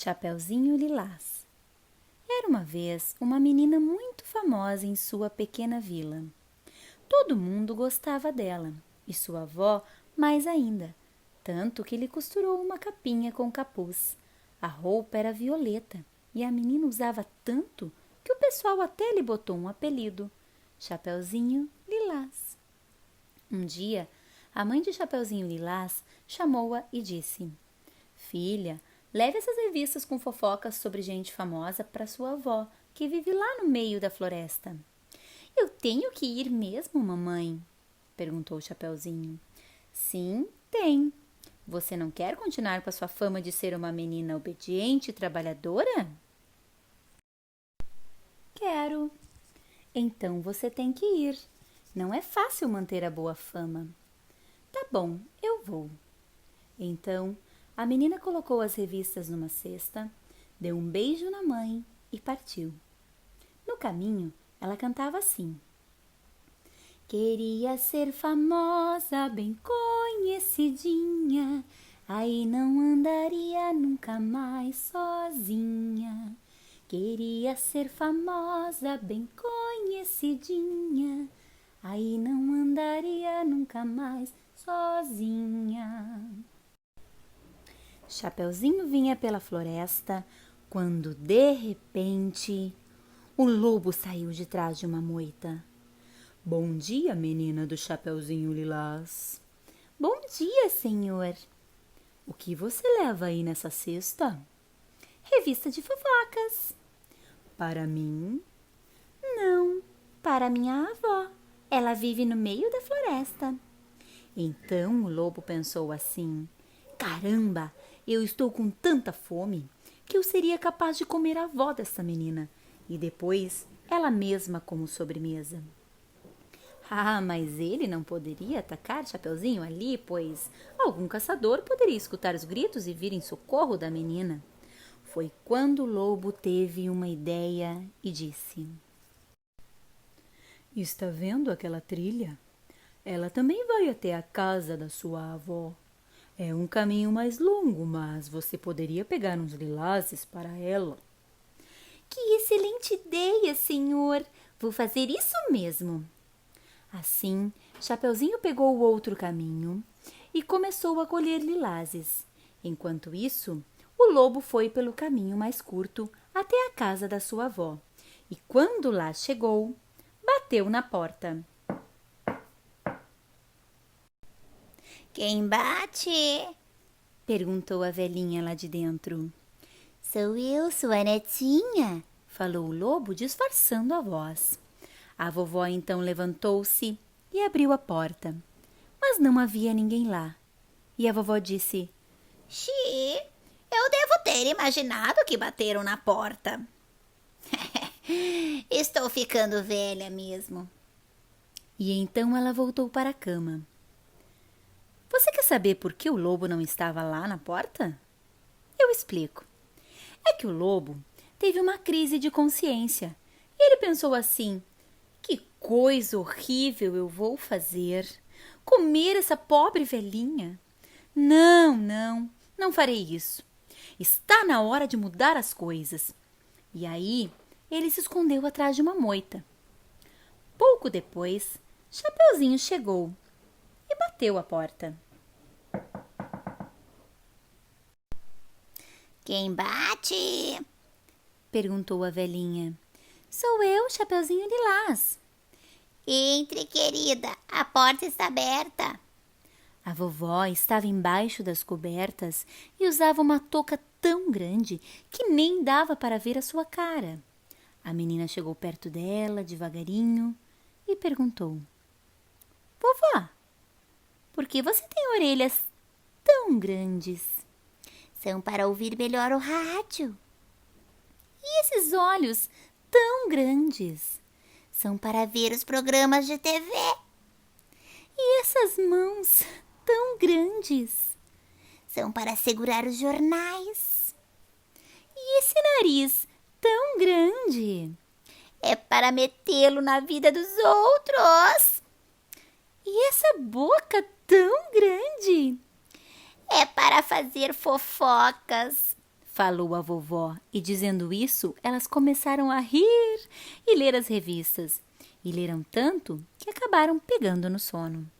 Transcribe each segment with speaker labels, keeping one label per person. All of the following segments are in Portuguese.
Speaker 1: Chapeuzinho Lilás. Era uma vez uma menina muito famosa em sua pequena vila. Todo mundo gostava dela, e sua avó mais ainda, tanto que lhe costurou uma capinha com capuz. A roupa era violeta, e a menina usava tanto que o pessoal até lhe botou um apelido, Chapeuzinho Lilás. Um dia, a mãe de Chapeuzinho Lilás chamou-a e disse: Filha, leve essas revistas com fofocas sobre gente famosa para sua avó, que vive lá no meio da floresta. Eu tenho que ir mesmo, mamãe? Perguntou o Chapeuzinho. Sim, tem. Você não quer continuar com a sua fama de ser uma menina obediente e trabalhadora? Quero. Então você tem que ir. Não é fácil manter a boa fama. Tá bom, eu vou. Então, a menina colocou as revistas numa cesta, deu um beijo na mãe e partiu. No caminho, ela cantava assim: Queria ser famosa, bem conhecidinha, aí não andaria nunca mais sozinha. Queria ser famosa, bem conhecidinha, aí não andaria nunca mais sozinha. Chapeuzinho vinha pela floresta quando, de repente, o lobo saiu de trás de uma moita. Bom dia, menina do Chapeuzinho Lilás. Bom dia, senhor. O que você leva aí nessa cesta? Revista de fofocas. Para mim? Não, para minha avó. Ela vive no meio da floresta. Então o lobo pensou assim: Caramba, eu estou com tanta fome que eu seria capaz de comer a avó dessa menina e depois ela mesma como sobremesa. Ah, mas ele não poderia atacar Chapeuzinho ali, pois algum caçador poderia escutar os gritos e vir em socorro da menina. Foi quando o lobo teve uma ideia e disse: Está vendo aquela trilha? Ela também vai até a casa da sua avó. É um caminho mais longo, mas você poderia pegar uns lilazes para ela. Que excelente ideia, senhor! Vou fazer isso mesmo. Assim, Chapeuzinho pegou o outro caminho e começou a colher lilazes. Enquanto isso, o lobo foi pelo caminho mais curto até a casa da sua avó. E quando lá chegou, bateu na porta. Quem bate? Perguntou a velhinha lá de dentro. Sou eu, sua netinha, falou o lobo disfarçando a voz. A vovó então levantou-se e abriu a porta, mas não havia ninguém lá. E a vovó disse: Xi, eu devo ter imaginado que bateram na porta. Estou ficando velha mesmo. E então ela voltou para a cama. Você quer saber por que o lobo não estava lá na porta? Eu explico. É que o lobo teve uma crise de consciência e ele pensou assim: que coisa horrível eu vou fazer! Comer essa pobre velhinha? Não farei isso. Está na hora de mudar as coisas. E aí ele se escondeu atrás de uma moita. Pouco depois, Chapeuzinho chegou e bateu a porta. Quem bate? Perguntou a velhinha. Sou eu, Chapeuzinho Lilás. Entre, querida, a porta está aberta. A vovó estava embaixo das cobertas e usava uma touca tão grande que nem dava para ver a sua cara. A menina chegou perto dela, devagarinho, e perguntou: Vovó, por que você tem orelhas tão grandes? São para ouvir melhor o rádio. E esses olhos tão grandes? São para ver os programas de TV. E essas mãos tão grandes? São para segurar os jornais. E esse nariz tão grande? É para metê-lo na vida dos outros. E essa boca tão grande? É para fazer fofocas. falou a vovó, e dizendo isso, elas começaram a rir e ler as revistas. E leram tanto que acabaram pegando no sono.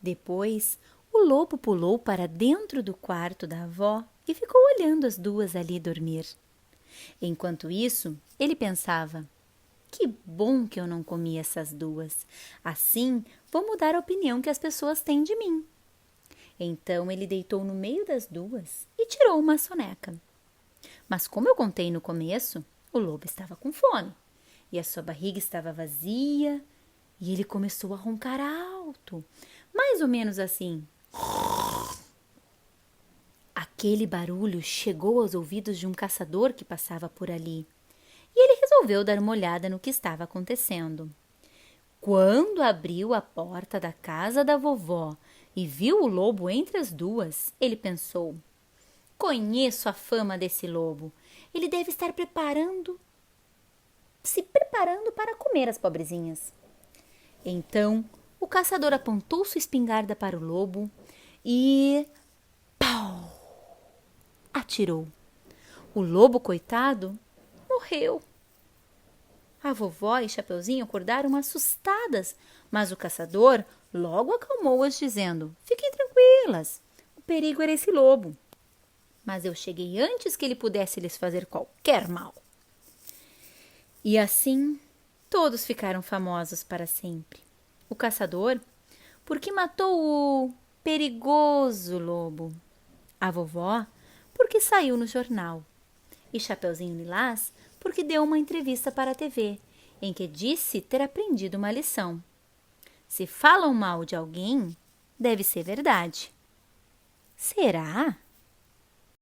Speaker 1: Depois, o lobo pulou para dentro do quarto da avó e ficou olhando as duas ali dormir. Enquanto isso, ele pensava: que bom que eu não comi essas duas. Assim, vou mudar a opinião que as pessoas têm de mim. Então, ele deitou no meio das duas e tirou uma soneca. Mas como eu contei no começo, o lobo estava com fome e a sua barriga estava vazia e ele começou a roncar alto, mais ou menos assim. Aquele barulho chegou aos ouvidos de um caçador que passava por ali e ele resolveu dar uma olhada no que estava acontecendo. Quando abriu a porta da casa da vovó e viu o lobo entre as duas, ele pensou: conheço a fama desse lobo. Ele deve estar se preparando para comer as pobrezinhas. Então, o caçador apontou sua espingarda para o lobo e pau! Atirou. O lobo, coitado, morreu. A vovó e Chapeuzinho acordaram assustadas, mas o caçador logo acalmou-as, dizendo: fiquem tranquilas, o perigo era esse lobo. Mas eu cheguei antes que ele pudesse lhes fazer qualquer mal. E assim, todos ficaram famosos para sempre. O caçador, porque matou o perigoso lobo. A vovó, porque saiu no jornal. E Chapeuzinho Lilás, porque deu uma entrevista para a TV, em que disse ter aprendido uma lição. Se falam mal de alguém, deve ser verdade. Será?